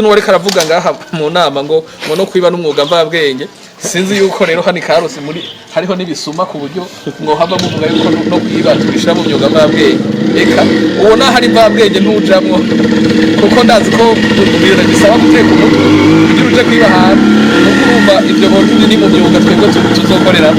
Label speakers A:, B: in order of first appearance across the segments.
A: N'uwari karavuga ngaha mu nama ngo no kwiba n'umwuga mvabwenge sinzi yuko rero hani Karusi muri hariho nibisuma ku buryo mwohava muvuga yuko no kwiba tubishira mu myuga mvabwenge eka uwo hari mvabwenge ntujamwo kuko ndazi ko ubwira bisaba guteka umutwe kugira uje kwiba hantu urumva ibyo bintu ni mu myuga twebwe tuzokorera.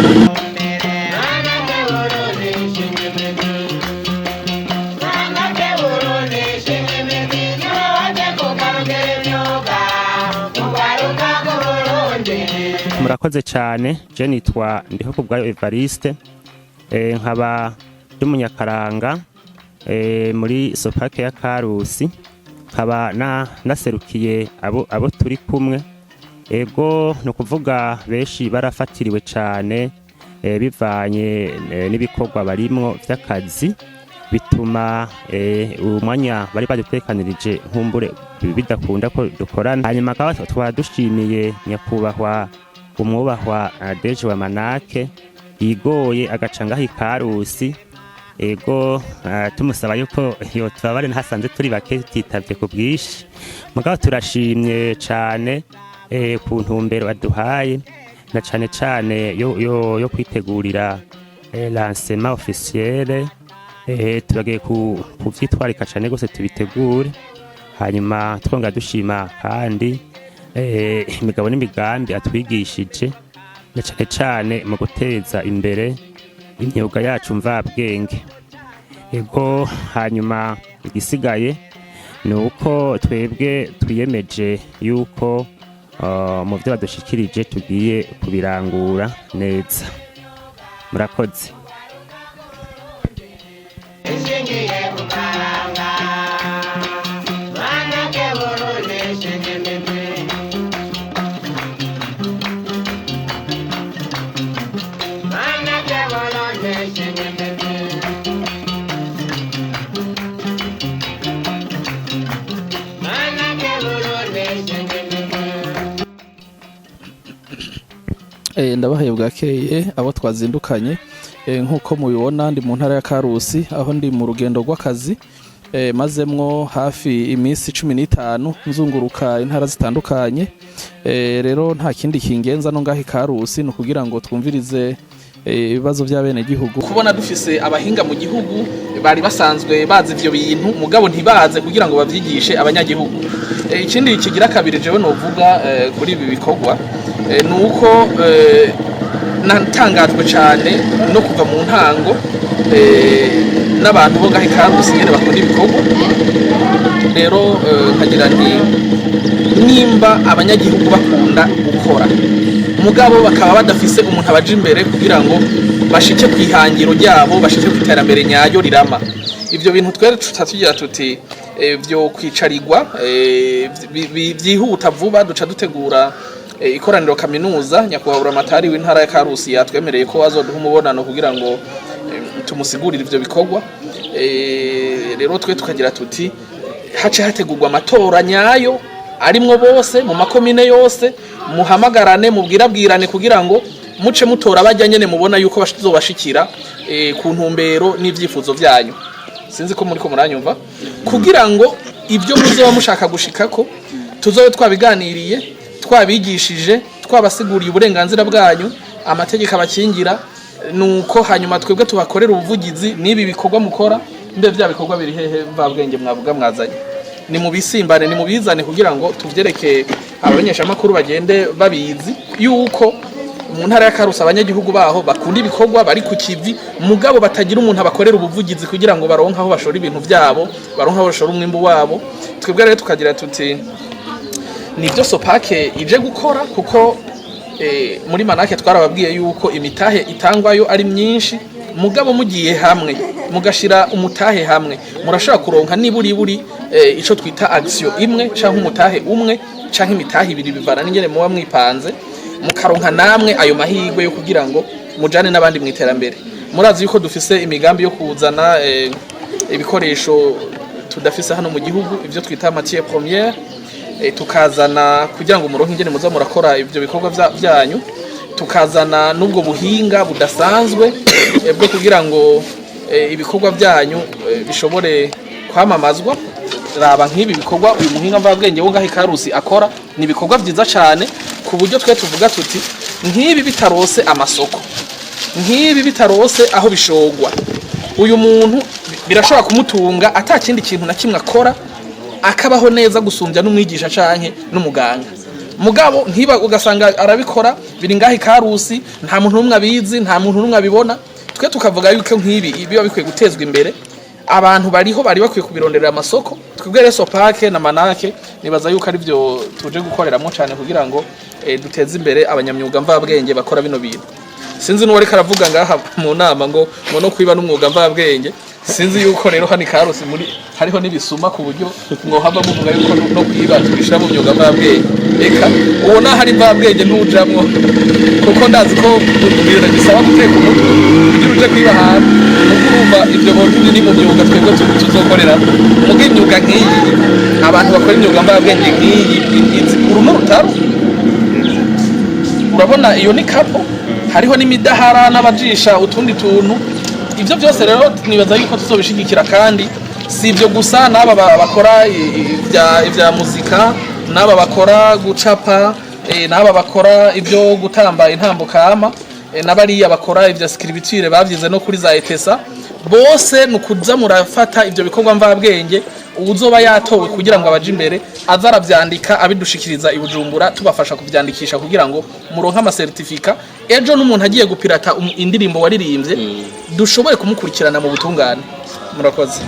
B: Murakoze cyane je nitwa ndiho kubwayo Evariste nkaba y'umunyakaranga muri Sopake ya Karusi nkaba naserukiye abo turi kumwe ego no kuvuga beshi barafatiriwe cyane bivanye n'ibikorwa barimwo vy'akazi bituma umwanya bari badutekanirije nkumbure bidakunda ko dukorana hanyuma akaba twadushimiye nyakubahwa umwubahwa Deje wa Manake yigoye agacanga Karusi ego tumusaba yuko iyo twabare ntasanze turi bake titavye ku bwishi mugabo turashimye cyane ku ntumbero aduhaye na cyane yo kwitegurira lancement officiel turagiye kuvyitwarika cyane gose tubitegure hanyuma twonga dushima kandi imigabo n'imigambi atwigishije na cyane mu guteza imbere imyuga yacu mvabwenge ego hanyuma igisigaye nuko twebwe twiyemeje yuko mu byo badushikirije tugiye kubirangura neza. Murakoze.
A: Ndabahaye bwakeye abo twazindukanye nkuko mubibona ndi mu ntara ya Karusi aho ndi mu rugendo rw'akazi mazemwo hafi iminsi 15 nzunguruka intara zitandukanye rero nta kindi kingenza no ngahi Karusi no kugira ngo twumvirize ibibazo by'abene gihugu kubona dufise abahinga mu gihugu bari basanzwe bazi ivyo bintu mugabo ntibaze kugira ngo bavyigishe abanyagihugu. Ikindi kigira kabiri jewe no vuga kuri ibi bikorwa nuko natangajwe cyane no kuva mu ntango n'abantu bo gahe Karusi nyene bakora ibikorwa rero kagira nti nimba abanyagihugu bakunda gukora mugabo bakaba badafise umuntu abaje imbere kugira ngo bashike kwihangiro ryabo bashike kwiterambere nyayo rirama ivyo bintu twere tutatugira tuti byo kwicarirwa byihuta vuba duca dutegura ikoraniro kaminuza nyakubahwa amatari w'intara ya Karusi yatwemereye ko azoduha umubonano kugira ngo tumusigurire ivyo bikorwa rero twe tukagira tuti hace hategurwa amatora nyayo arimwo bose mu makomine yose muhamagarane mubwirabwirane kugira ngo muce mutora bajya nyene mubona yuko bazobashikira ku ntumbero n'ivyifuzo vyanyu sinzi ko muri ko muranyumva kugira ngo ibyo muzoba mushaka gushikako tuzobe twabiganiriye twabigishije twabasiguriye uburenganzira bwanyu amategeko abakingira nuko hanyuma twebwe tubakorera ubuvugizi nibi bikorwa mukora mbe vya bikorwa biri hehe mvabwenge mwavuga mwazanye ni mu bisimbane ni mu bizane kugira ngo tuvyereke abanyesha makuru bagende babizi yuko mu ntara ya Karusi abanyagihugu baho bakunda ibikorwa bari ku kivi mugabo batagira umuntu abakorera ubuvugizi kugira ngo baronka aho bashora ibintu vyabo baronka aho bashora umwimbu wabo twebwe rero tukagira tuti nivyo Sopake ije gukora kuko muri Manake twarababwiye yuko imitahe itangwayo ari myinshi mugabo mugiye hamwe mugashira umutahe hamwe murashaka kuronka niburi ico twita action imwe canke umutahe umwe canke imitahe ibiri bivana n'ingene muba mwipanze mukaronka namwe ayo mahigwe yo kugira ngo mujane n'abandi mwiterambere. Murazi yuko dufise imigambi yo kuzana ibikoresho tudafise hano mu gihugu ivyo twita matière première tukazana kugira ngo muronke ingene muza murakora ivyo bikorwa byanyu tukazana n'ubwo buhinga budasanzwe bwo kugira ngo ibikorwa byanyu bishobore kwamamazwa raba nk'ibi bikorwa uyu muhinga mvabwenge wo ngahe Karusi akora ni ibikorwa byiza cyane ku buryo twe tuvuga tuti nk'ibi bitarose amasoko, nk'ibi bitarose aho bishogwa, uyu muntu birashobora kumutunga atakindi kintu na kimwe akora, akabaho neza gusumbya n'umwigisha canke n'umuganga. Mugabo nkiba ugasanga arabikora biri ngahe Karusi, nta muntu numwe abizi, nta muntu numwe abibona. Twe tukavuga yuko nk'ibi biba bikwiye gutezwa imbere, abantu bariho bari bakwiye kubironderera amasoko. Twebwe rero Sopake na Manake nibaza yuko ari byo tuje gukoreramo cyane kugira ngo duteze imbere abanyamyuga mvabwenge bakora bino bintu. Sinzi n'uwari karavuga ngaha mu nama ngo no kwiba n'umwuga mvabwenge, sinzi yuko rero hani Karusi muri hariho nibisuma ku buryo ngo hava mu vuga yuko no kwiba tubishira mu myuga mvabwenge. Eka ubona hari mvabwenge ntujamwo kuko ndazi ko ibintu bisaba guteka umutwe kugira uje kwiba hantu urumva ibyo bintu ni mu myuga twebwe tuzokorera mu bw'imyuga nk'iyi. Abantu bakora imyuga mvabwenge nk'iyi uruno rutaro urabona iyo ni kapo, hariho n'imidahara n'abajisha utundi tuntu. Ibyo byose rero nibaza yuko tuzobishigikira, kandi si ibyo gusa n'aba bakora ibya muzika, n'aba bakora gucapa, n'aba bakora ibyo gutamba intambukama, n'abariya bakora ibya scripture bavyize no kuri za etesa. Bose nukuza murafata ibyo bikorwa mvabwenge uzoba yatowe kugira ngo abaje imbere azaravyandika abidushikiriza i Bujumbura, tubafasha kuvyandikisha kugira ngo muronka ama certificate. Ejo n'umuntu agiye gupirata indirimbo waririmbye dushobore kumukurikirana mu butungane. Murakoze.